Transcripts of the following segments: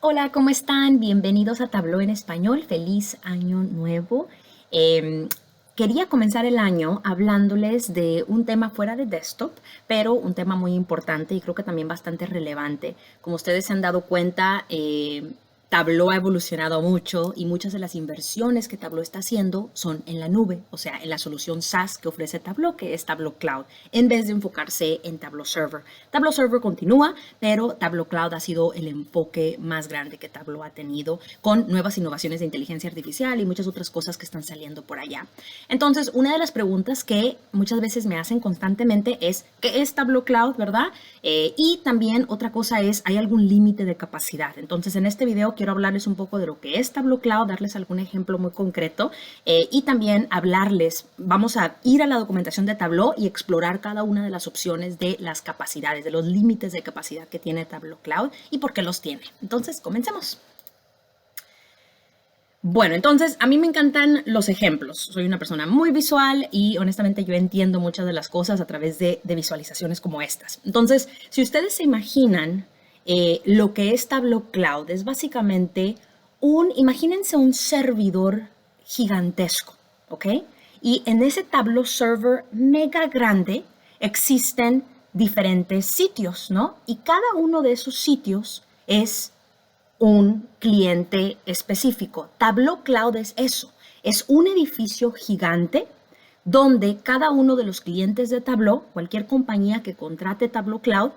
Hola, ¿cómo están? Bienvenidos a Tableau en Español. Feliz año nuevo. Em, Quería comenzar el año hablándoles de un tema fuera de desktop, pero un tema muy importante y creo que también bastante relevante. Como ustedes se han dado cuenta, Tableau ha evolucionado mucho y muchas de las inversiones que Tableau está haciendo son en la nube, o sea, en la solución SaaS que ofrece Tableau, que es Tableau Cloud, en vez de enfocarse en Tableau Server. Tableau Server continúa, pero Tableau Cloud ha sido el enfoque más grande que Tableau ha tenido con nuevas innovaciones de inteligencia artificial y muchas otras cosas que están saliendo por allá. Entonces, una de las preguntas que muchas veces me hacen constantemente es, ¿qué es Tableau Cloud, verdad? Y también otra cosa es, ¿hay algún límite de capacidad? Entonces, en este video quiero hablarles un poco de lo que es Tableau Cloud, darles algún ejemplo muy concreto y también hablarles, vamos a ir a la documentación de Tableau y explorar cada una de las opciones de las capacidades, de los límites de capacidad que tiene Tableau Cloud y por qué los tiene. Entonces, comencemos. Bueno, entonces a mí me encantan los ejemplos. Soy una persona muy visual y honestamente yo entiendo muchas de las cosas a través de visualizaciones como estas. Entonces, si ustedes se imaginan lo que es Tableau Cloud, es básicamente imagínense un servidor gigantesco, ¿ok? Y en ese Tableau Server mega grande existen diferentes sitios, ¿no? Y cada uno de esos sitios es un cliente específico. Tableau Cloud es eso, es un edificio gigante donde cada uno de los clientes de Tableau, cualquier compañía que contrate Tableau Cloud,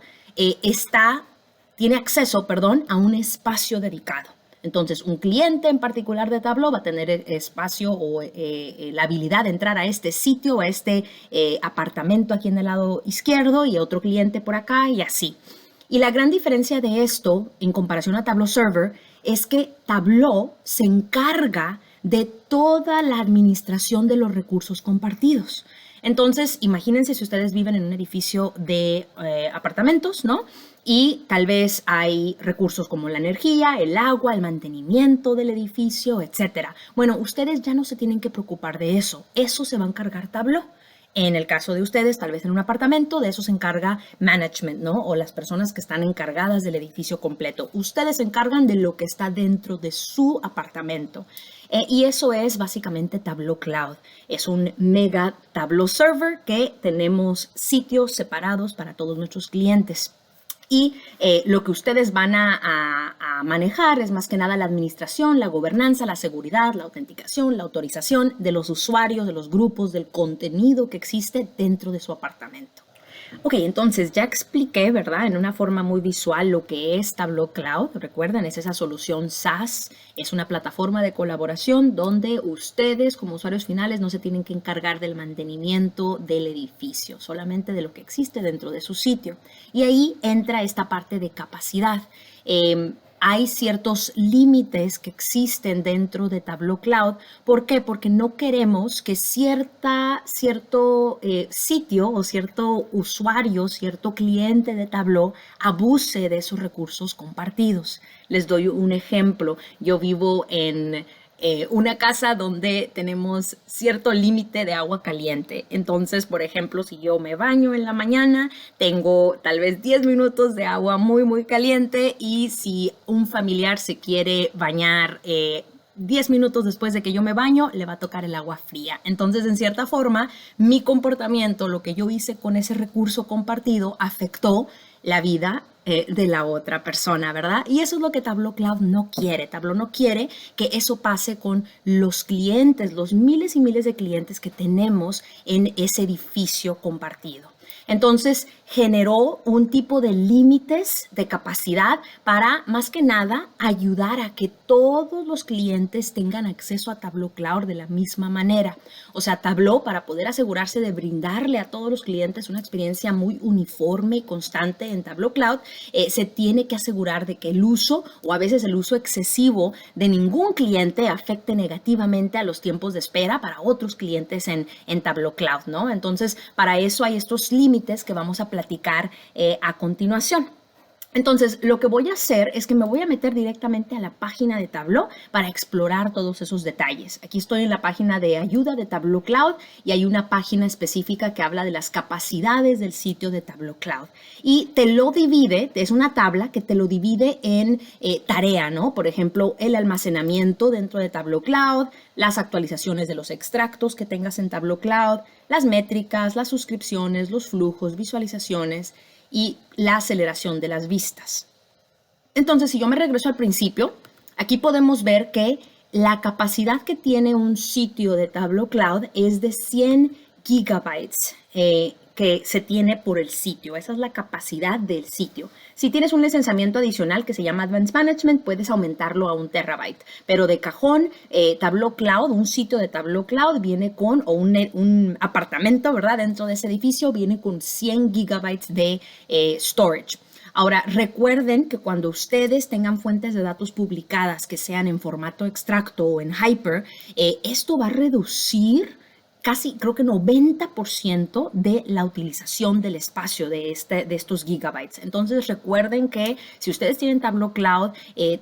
tiene acceso, perdón, a un espacio dedicado. Entonces, un cliente en particular de Tableau va a tener espacio o la habilidad de entrar a este sitio, a este apartamento aquí en el lado izquierdo y otro cliente por acá y así. Y la gran diferencia de esto en comparación a Tableau Server es que Tableau se encarga de toda la administración de los recursos compartidos. Entonces, imagínense si ustedes viven en un edificio de apartamentos, ¿no? Y tal vez hay recursos como la energía, el agua, el mantenimiento del edificio, etcétera. Bueno, ustedes ya no se tienen que preocupar de eso. Eso se va a encargar Tableau. En el caso de ustedes, tal vez en un apartamento, de eso se encarga management, ¿no? O las personas que están encargadas del edificio completo. Ustedes se encargan de lo que está dentro de su apartamento. Y eso es básicamente Tableau Cloud. Es un mega Tableau Server que tenemos sitios separados para todos nuestros clientes. Y lo que ustedes van a manejar es más que nada la administración, la gobernanza, la seguridad, la autenticación, la autorización de los usuarios, de los grupos, del contenido que existe dentro de su apartamento. Ok, entonces ya expliqué, ¿verdad? En una forma muy visual lo que es Tableau Cloud. Recuerden, es esa solución SaaS. Es una plataforma de colaboración donde ustedes como usuarios finales no se tienen que encargar del mantenimiento del edificio, solamente de lo que existe dentro de su sitio. Y ahí entra esta parte de capacidad. Hay ciertos límites que existen dentro de Tableau Cloud. ¿Por qué? Porque no queremos que cierto sitio o cierto usuario, cierto cliente de Tableau abuse de esos recursos compartidos. Les doy un ejemplo. Yo vivo en una casa donde tenemos cierto límite de agua caliente. Entonces, por ejemplo, si yo me baño en la mañana, tengo tal vez 10 minutos de agua muy, muy caliente y si un familiar se quiere bañar 10 minutos después de que yo me baño, le va a tocar el agua fría. Entonces, en cierta forma, mi comportamiento, lo que yo hice con ese recurso compartido, afectó la vida de la otra persona, ¿verdad? Y eso es lo que Tableau Cloud no quiere. Tableau no quiere que eso pase con los clientes, los miles y miles de clientes que tenemos en ese edificio compartido. Entonces generó un tipo de límites de capacidad para, más que nada, ayudar a que todos los clientes tengan acceso a Tableau Cloud de la misma manera. O sea, Tableau, para poder asegurarse de brindarle a todos los clientes una experiencia muy uniforme y constante en Tableau Cloud, se tiene que asegurar de que el uso o a veces el uso excesivo de ningún cliente afecte negativamente a los tiempos de espera para otros clientes en Tableau Cloud, ¿no? Entonces, para eso hay estos límites que vamos a platicar a continuación. Entonces, lo que voy a hacer es que me voy a meter directamente a la página de Tableau para explorar todos esos detalles. Aquí estoy en la página de ayuda de Tableau Cloud y hay una página específica que habla de las capacidades del sitio de Tableau Cloud. Y te lo divide, es una tabla que te lo divide en tarea, ¿no? Por ejemplo, el almacenamiento dentro de Tableau Cloud, las actualizaciones de los extractos que tengas en Tableau Cloud, las métricas, las suscripciones, los flujos, visualizaciones y la aceleración de las vistas. Entonces, si yo me regreso al principio, aquí podemos ver que la capacidad que tiene un sitio de Tableau Cloud es de 100 gigabytes que se tiene por el sitio. Esa es la capacidad del sitio. Si tienes un licenciamiento adicional que se llama Advanced Management, puedes aumentarlo a 1 terabyte. Pero de cajón, Tableau Cloud, un sitio de Tableau Cloud viene con, o un apartamento, ¿verdad? Dentro de ese edificio viene con 100 gigabytes de storage. Ahora, recuerden que cuando ustedes tengan fuentes de datos publicadas que sean en formato extracto o en Hyper, esto va a reducir casi, creo que 90% de la utilización del espacio de estos gigabytes. Entonces, recuerden que si ustedes tienen Tableau Cloud,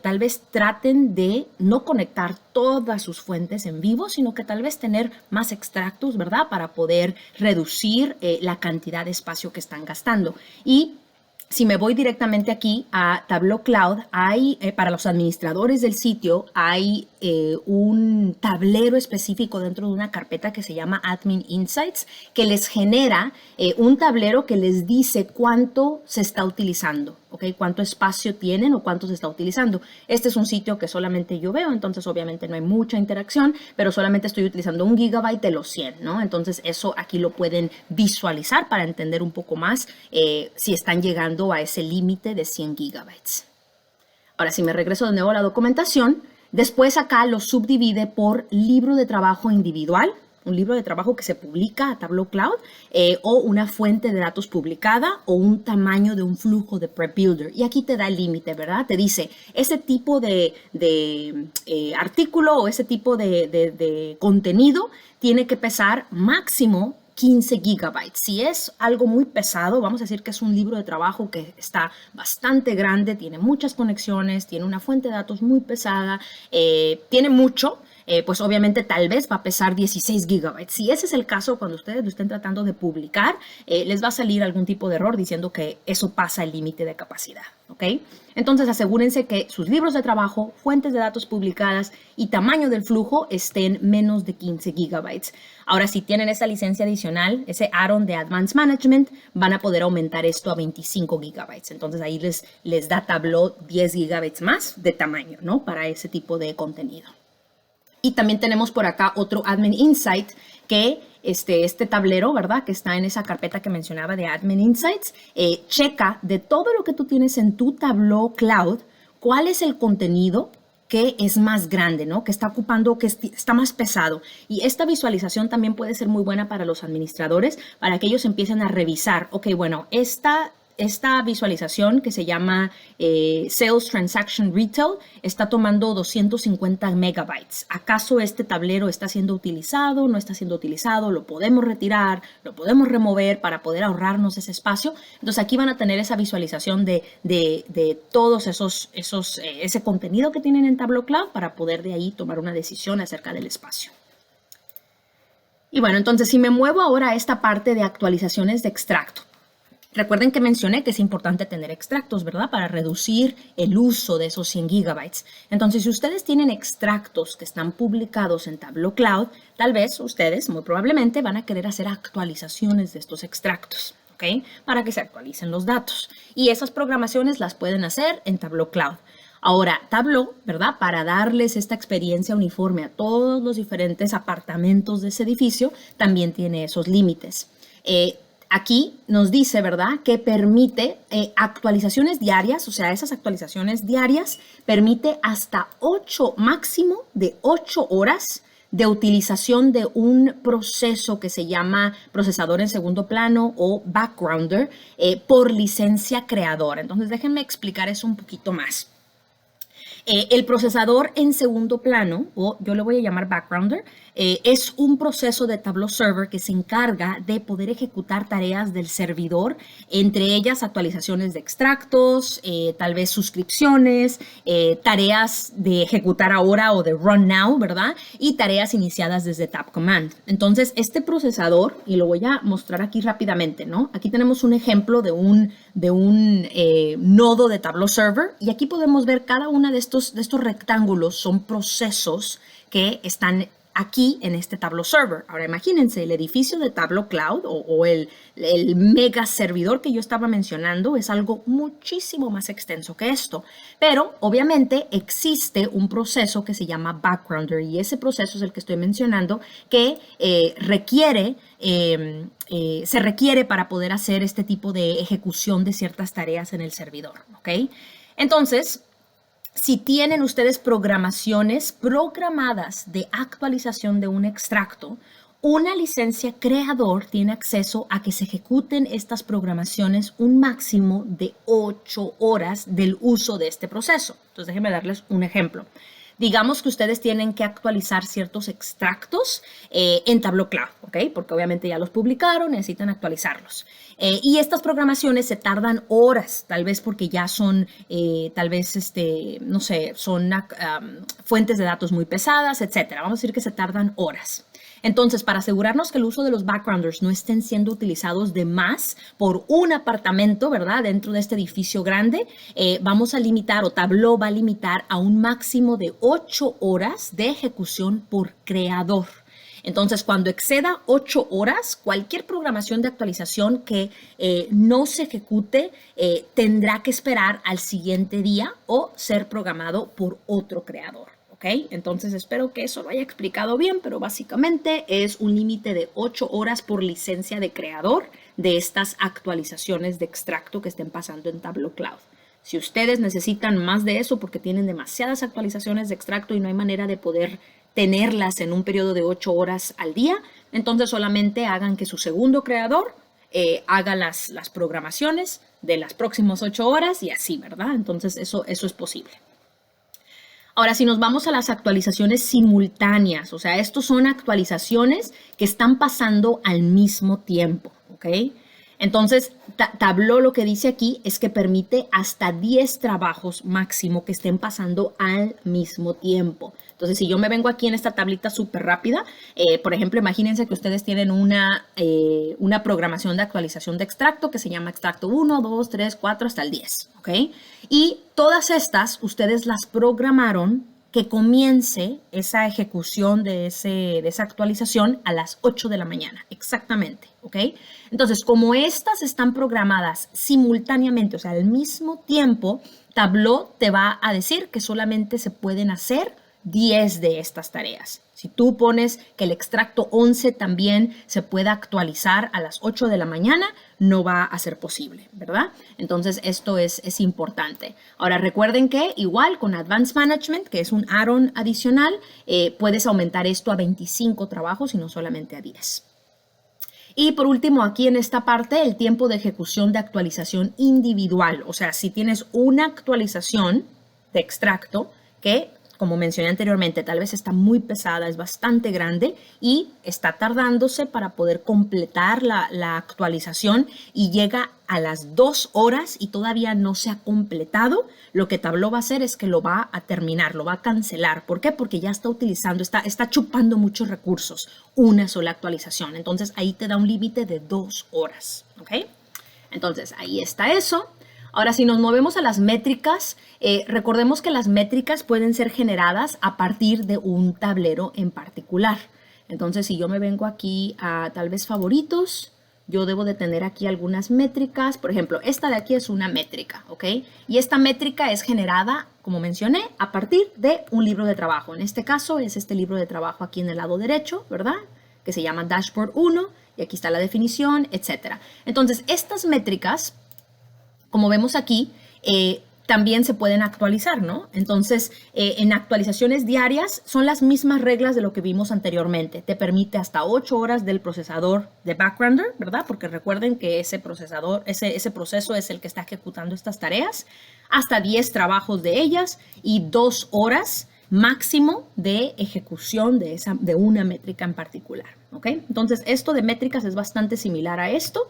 tal vez traten de no conectar todas sus fuentes en vivo, sino que tal vez tener más extractos, ¿verdad? Para poder reducir la cantidad de espacio que están gastando. Y si me voy directamente aquí a Tableau Cloud, hay, para los administradores del sitio, hay un tablero específico dentro de una carpeta que se llama Admin Insights, que les genera un tablero que les dice cuánto se está utilizando, ¿ok? Cuánto espacio tienen o cuánto se está utilizando. Este es un sitio que solamente yo veo, entonces obviamente no hay mucha interacción, pero solamente estoy utilizando 1 gigabyte de los 100, ¿no? Entonces eso aquí lo pueden visualizar para entender un poco más si están llegando a ese límite de 100 gigabytes. Ahora, si me regreso de nuevo a la documentación, después acá lo subdivide por libro de trabajo individual, un libro de trabajo que se publica a Tableau Cloud, o una fuente de datos publicada, o un tamaño de un flujo de Prep Builder. Y aquí te da el límite, ¿verdad? Te dice, ese tipo de artículo o ese tipo de contenido tiene que pesar máximo 15 gigabytes. Si es algo muy pesado, vamos a decir que es un libro de trabajo que está bastante grande, tiene muchas conexiones, tiene una fuente de datos muy pesada, tiene mucho, pues obviamente tal vez va a pesar 16 gigabytes. Si ese es el caso, cuando ustedes lo estén tratando de publicar, les va a salir algún tipo de error diciendo que eso pasa el límite de capacidad, ¿ok? Entonces asegúrense que sus libros de trabajo, fuentes de datos publicadas y tamaño del flujo estén menos de 15 gigabytes. Ahora, si tienen esa licencia adicional, ese add-on de Advanced Management, van a poder aumentar esto a 25 gigabytes. Entonces ahí les da Tableau 10 gigabytes más de tamaño, ¿no? Para ese tipo de contenido. Y también tenemos por acá otro Admin Insight que este tablero, ¿verdad? Que está en esa carpeta que mencionaba de Admin Insights, checa de todo lo que tú tienes en tu Tableau Cloud, cuál es el contenido que es más grande, ¿no? Que está ocupando, que está más pesado. Y esta visualización también puede ser muy buena para los administradores, para que ellos empiecen a revisar, ok, bueno, esta visualización que se llama Sales Transaction Retail está tomando 250 megabytes. ¿Acaso este tablero está siendo utilizado? ¿No está siendo utilizado? ¿Lo podemos retirar? ¿Lo podemos remover para poder ahorrarnos ese espacio? Entonces aquí van a tener esa visualización de todos ese contenido que tienen en Tableau Cloud para poder de ahí tomar una decisión acerca del espacio. Y bueno, entonces si me muevo ahora a esta parte de actualizaciones de extracto. Recuerden que mencioné que es importante tener extractos, ¿verdad? Para reducir el uso de esos 100 gigabytes. Entonces, si ustedes tienen extractos que están publicados en Tableau Cloud, tal vez ustedes, muy probablemente, van a querer hacer actualizaciones de estos extractos, ¿ok? Para que se actualicen los datos. Y esas programaciones las pueden hacer en Tableau Cloud. Ahora, Tableau, ¿verdad? Para darles esta experiencia uniforme a todos los diferentes apartamentos de ese edificio, también tiene esos límites. Aquí nos dice, ¿verdad?, que permite actualizaciones diarias, o sea, esas actualizaciones diarias permite hasta 8, máximo de 8 horas de utilización de un proceso que se llama procesador en segundo plano o backgrounder por licencia creadora. Entonces, déjenme explicar eso un poquito más. El procesador en segundo plano, o yo le voy a llamar backgrounder, es un proceso de Tableau Server que se encarga de poder ejecutar tareas del servidor, entre ellas actualizaciones de extractos, tal vez suscripciones, tareas de ejecutar ahora o de run now, ¿verdad? Y tareas iniciadas desde Tab Command. Entonces, este procesador, y lo voy a mostrar aquí rápidamente, ¿no? Aquí tenemos un ejemplo de un nodo de Tableau Server, y aquí podemos ver cada uno de estos rectángulos son procesos que están aquí en este Tableau Server. Ahora imagínense, el edificio de Tableau Cloud o el mega servidor que yo estaba mencionando es algo muchísimo más extenso que esto. Pero obviamente existe un proceso que se llama Backgrounder, y ese proceso es el que estoy mencionando, que se requiere para poder hacer este tipo de ejecución de ciertas tareas en el servidor, ¿ok? Entonces, si tienen ustedes programaciones programadas de actualización de un extracto, una licencia creador tiene acceso a que se ejecuten estas programaciones un máximo de 8 horas del uso de este proceso. Entonces, déjenme darles un ejemplo. Digamos que ustedes tienen que actualizar ciertos extractos en Tableau Cloud, ¿ok? Porque obviamente ya los publicaron, necesitan actualizarlos. Y estas programaciones se tardan horas, tal vez porque ya son, no sé, son fuentes de datos muy pesadas, etcétera. Vamos a decir que se tardan horas. Entonces, para asegurarnos que el uso de los backgrounders no estén siendo utilizados de más por un apartamento, ¿verdad? Dentro de este edificio grande, vamos a limitar, o Tableau va a limitar a un máximo de 8 horas de ejecución por creador. Entonces, cuando exceda 8 horas, cualquier programación de actualización que no se ejecute tendrá que esperar al siguiente día o ser programado por otro creador. ¿Okay? Entonces espero que eso lo haya explicado bien, pero básicamente es un límite de 8 horas por licencia de creador de estas actualizaciones de extracto que estén pasando en Tableau Cloud. Si ustedes necesitan más de eso porque tienen demasiadas actualizaciones de extracto y no hay manera de poder tenerlas en un periodo de 8 horas al día, entonces solamente hagan que su segundo creador haga las programaciones de las próximas 8 horas y así, ¿verdad? Entonces eso es posible. Ahora, si nos vamos a las actualizaciones simultáneas, o sea, estos son actualizaciones que están pasando al mismo tiempo, ¿ok? Entonces, Tableau lo que dice aquí es que permite hasta 10 trabajos máximo que estén pasando al mismo tiempo. Entonces, si yo me vengo aquí en esta tablita súper rápida, por ejemplo, imagínense que ustedes tienen una programación de actualización de extracto que se llama extracto 1, 2, 3, 4 hasta el 10, ¿ok? Y todas estas ustedes las programaron que comience esa ejecución de esa actualización a las 8 de la mañana, exactamente, ¿ok? Entonces, como estas están programadas simultáneamente, o sea, al mismo tiempo, Tableau te va a decir que solamente se pueden hacer 10 de estas tareas. Si tú pones que el extracto 11 también se pueda actualizar a las 8 de la mañana, no va a ser posible, ¿verdad? Entonces, esto es importante. Ahora, recuerden que igual con Advanced Management, que es un add-on adicional, puedes aumentar esto a 25 trabajos y no solamente a 10. Y por último, aquí en esta parte, el tiempo de ejecución de actualización individual. O sea, si tienes una actualización de extracto que, como mencioné anteriormente, tal vez está muy pesada, es bastante grande y está tardándose para poder completar la actualización y llega a las 2 horas y todavía no se ha completado, lo que Tableau va a hacer es que lo va a terminar, lo va a cancelar. ¿Por qué? Porque ya está utilizando, está chupando muchos recursos, una sola actualización. Entonces, ahí te da un límite de 2 horas, ¿ok? Entonces, ahí está eso. Ahora, si nos movemos a las métricas, recordemos que las métricas pueden ser generadas a partir de un tablero en particular. Entonces, si yo me vengo aquí a tal vez favoritos, yo debo de tener aquí algunas métricas. Por ejemplo, esta de aquí es una métrica, ¿ok? Y esta métrica es generada, como mencioné, a partir de un libro de trabajo. En este caso es este libro de trabajo aquí en el lado derecho, ¿verdad? Que se llama Dashboard 1 y aquí está la definición, etc. Entonces, estas métricas, como vemos aquí, también se pueden actualizar, ¿no? Entonces, en actualizaciones diarias son las mismas reglas de lo que vimos anteriormente. Te permite hasta 8 horas del procesador de Backgrounder, ¿verdad? Porque recuerden que ese procesador, ese proceso es el que está ejecutando estas tareas. Hasta 10 trabajos de ellas y 2 horas máximo de ejecución de una métrica en particular. ¿Ok? Entonces, esto de métricas es bastante similar a esto,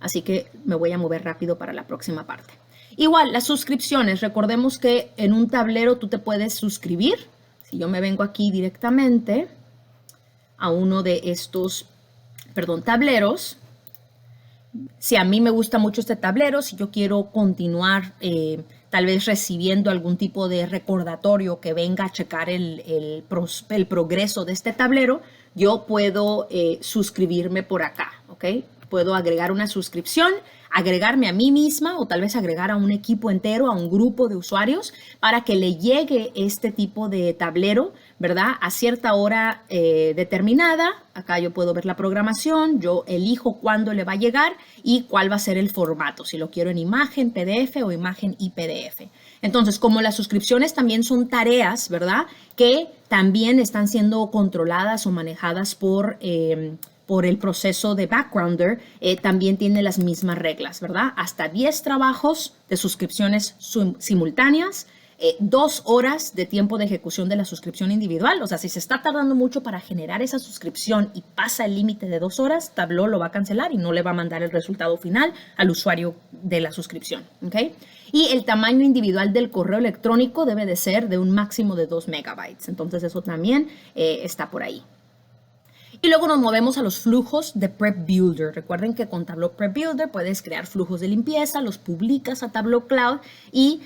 así que me voy a mover rápido para la próxima parte. Igual, las suscripciones. Recordemos que en un tablero tú te puedes suscribir. Si yo me vengo aquí directamente a uno de estos, tableros. Si a mí me gusta mucho este tablero, si yo quiero continuar tal vez recibiendo algún tipo de recordatorio que venga a checar el progreso de este tablero, yo puedo suscribirme por acá, ¿ok? Puedo agregar una suscripción, agregarme a mí misma o tal vez agregar a un equipo entero, a un grupo de usuarios para que le llegue este tipo de tablero, ¿verdad? A cierta hora determinada. Acá yo puedo ver la programación, yo elijo cuándo le va a llegar y cuál va a ser el formato, si lo quiero en imagen, PDF o imagen y PDF. Entonces, como las suscripciones también son tareas, ¿verdad? Que también están siendo controladas o manejadas por el proceso de Backgrounder, también tiene las mismas reglas, ¿verdad? Hasta 10 trabajos de suscripciones simultáneas, 2 horas de tiempo de ejecución de la suscripción individual. O sea, si se está tardando mucho para generar esa suscripción y pasa el límite de 2 horas, Tableau lo va a cancelar y no le va a mandar el resultado final al usuario de la suscripción, ¿ok? Y el tamaño individual del correo electrónico debe de ser de un máximo de 2 megabytes. Entonces, eso también está por ahí. Y luego nos movemos a los flujos de Prep Builder. Recuerden que con Tableau Prep Builder puedes crear flujos de limpieza, los publicas a Tableau Cloud y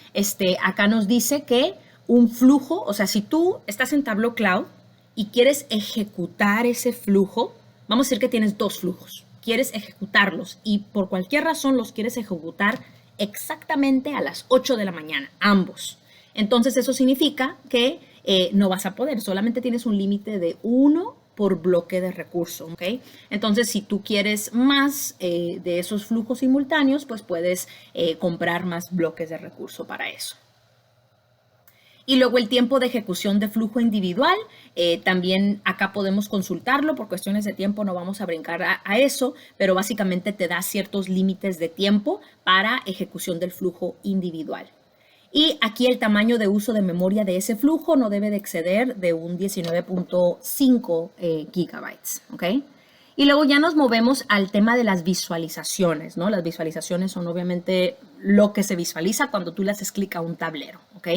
acá nos dice que un flujo, o sea, si tú estás en Tableau Cloud y quieres ejecutar ese flujo, vamos a decir que tienes 2 flujos, quieres ejecutarlos y por cualquier razón los quieres ejecutar exactamente a las 8 de la mañana, ambos. Entonces eso significa que no vas a poder, solamente tienes un límite de 1 por bloque de recursos, ¿ok? Entonces, si tú quieres más de esos flujos simultáneos, pues puedes comprar más bloques de recurso para eso. Y luego el tiempo de ejecución de flujo individual, también acá podemos consultarlo, por cuestiones de tiempo no vamos a brincar a eso, pero básicamente te da ciertos límites de tiempo para ejecución del flujo individual. Y aquí el tamaño de uso de memoria de ese flujo no debe de exceder de un 19.5 gigabytes, ¿ok? Y luego ya nos movemos al tema de las visualizaciones, ¿no? Las visualizaciones son obviamente lo que se visualiza cuando tú le haces clic a un tablero, ¿ok?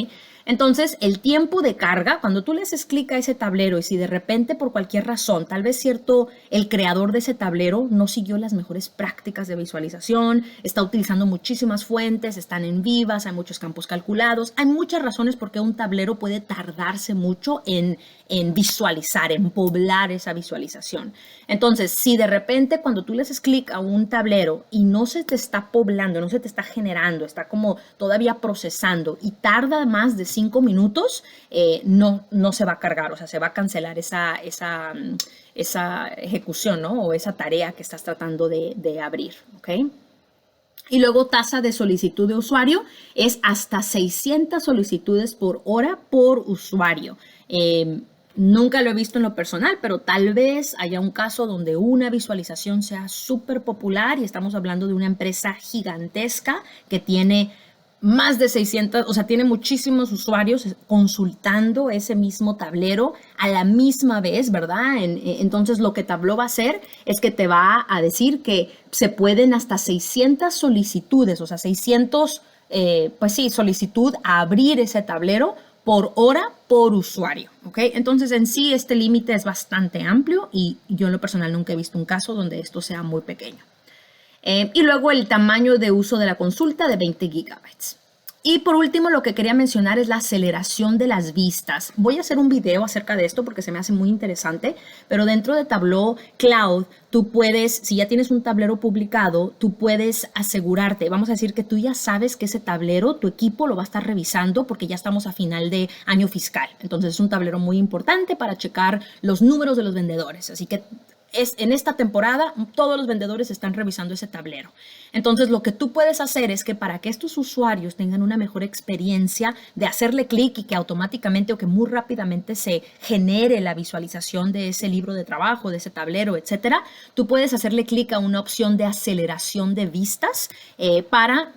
Entonces, el tiempo de carga, cuando tú le haces clic a ese tablero y si de repente por cualquier razón, tal vez el creador de ese tablero no siguió las mejores prácticas de visualización, está utilizando muchísimas fuentes, están en vivas, hay muchos campos calculados, hay muchas razones por qué un tablero puede tardarse mucho en visualizar, en poblar esa visualización. Entonces, si de repente cuando tú le haces clic a un tablero y no se te está poblando, no se te está generando, está como todavía procesando y tarda más de 5 minutos, no se va a cargar, o sea, se va a cancelar esa ejecución, ¿no? O esa tarea que estás tratando de abrir, ¿ok? Y luego tasa de solicitud de usuario es hasta 600 solicitudes por hora por usuario. Nunca lo he visto en lo personal, pero tal vez haya un caso donde una visualización sea súper popular y estamos hablando de una empresa gigantesca que tiene más de 600, o sea, tiene muchísimos usuarios consultando ese mismo tablero a la misma vez, ¿verdad? Entonces, lo que Tableau va a hacer es que te va a decir que se pueden hasta 600 solicitudes, o sea, 600, solicitud a abrir ese tablero por hora por usuario, ¿ok? Entonces, en sí, este límite es bastante amplio y yo en lo personal nunca he visto un caso donde esto sea muy pequeño. Y luego el tamaño de uso de la consulta de 20 gigabytes. Y por último, lo que quería mencionar es la aceleración de las vistas. Voy a hacer un video acerca de esto porque se me hace muy interesante, pero dentro de Tableau Cloud, tú puedes, si ya tienes un tablero publicado, tú puedes asegurarte, vamos a decir que tú ya sabes que ese tablero, tu equipo lo va a estar revisando porque ya estamos a final de año fiscal. Entonces es un tablero muy importante para checar los números de los vendedores. Así que en esta temporada todos los vendedores están revisando ese tablero. Entonces, lo que tú puedes hacer es que para que estos usuarios tengan una mejor experiencia de hacerle clic y que automáticamente o que muy rápidamente se genere la visualización de ese libro de trabajo, de ese tablero, etcétera, tú puedes hacerle clic a una opción de aceleración de vistas para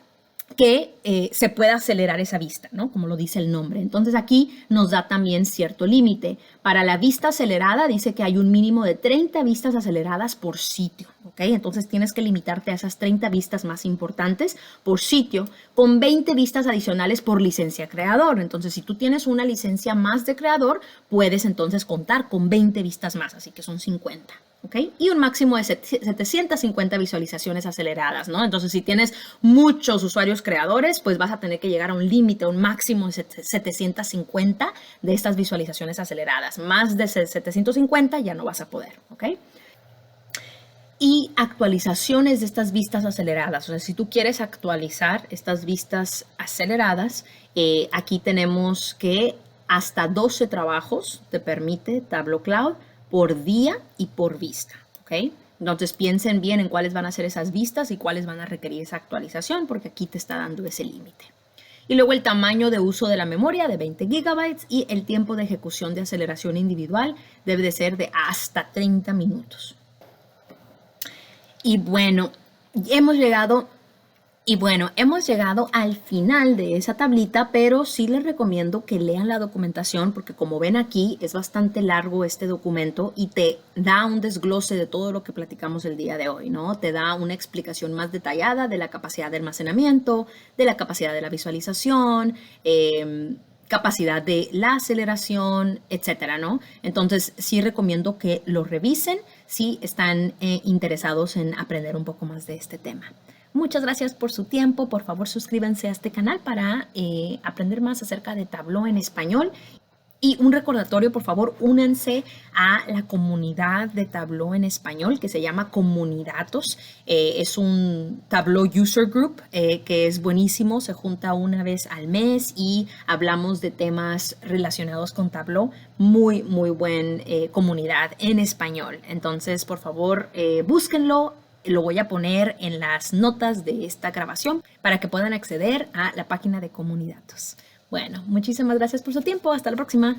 que se pueda acelerar esa vista, ¿no? Como lo dice el nombre. Entonces aquí nos da también cierto límite. Para la vista acelerada dice que hay un mínimo de 30 vistas aceleradas por sitio, ¿ok? Entonces tienes que limitarte a esas 30 vistas más importantes por sitio, con 20 vistas adicionales por licencia creador. Entonces, si tú tienes una licencia más de creador, puedes entonces contar con 20 vistas más, así que son 50. ¿Okay? Y un máximo de 750 visualizaciones aceleradas, ¿no? Entonces, si tienes muchos usuarios creadores, pues vas a tener que llegar a un límite, a un máximo de 750 de estas visualizaciones aceleradas. Más de 750 ya no vas a poder, ¿ok? Y actualizaciones de estas vistas aceleradas. O sea, si tú quieres actualizar estas vistas aceleradas, aquí tenemos que hasta 12 trabajos te permite Tableau Cloud por día y por vista, ¿ok? Entonces piensen bien en cuáles van a ser esas vistas y cuáles van a requerir esa actualización, porque aquí te está dando ese límite. Y luego el tamaño de uso de la memoria de 20 gigabytes y el tiempo de ejecución de aceleración individual debe de ser de hasta 30 minutos. Y bueno, hemos llegado al final de esa tablita, pero sí les recomiendo que lean la documentación porque como ven aquí es bastante largo este documento y te da un desglose de todo lo que platicamos el día de hoy, ¿no? Te da una explicación más detallada de la capacidad de almacenamiento, de la capacidad de la visualización, capacidad de la aceleración, etcétera, ¿no? Entonces, sí recomiendo que lo revisen si están interesados en aprender un poco más de este tema. Muchas gracias por su tiempo. Por favor, suscríbanse a este canal para aprender más acerca de Tableau en español. Y un recordatorio, por favor, únanse a la comunidad de Tableau en español que se llama Comunidatos. Es un Tableau User Group que es buenísimo. Se junta una vez al mes y hablamos de temas relacionados con Tableau. Muy, muy buena comunidad en español. Entonces, por favor, búsquenlo. Lo voy a poner en las notas de esta grabación para que puedan acceder a la página de Comunidatos. Bueno, muchísimas gracias por su tiempo. Hasta la próxima.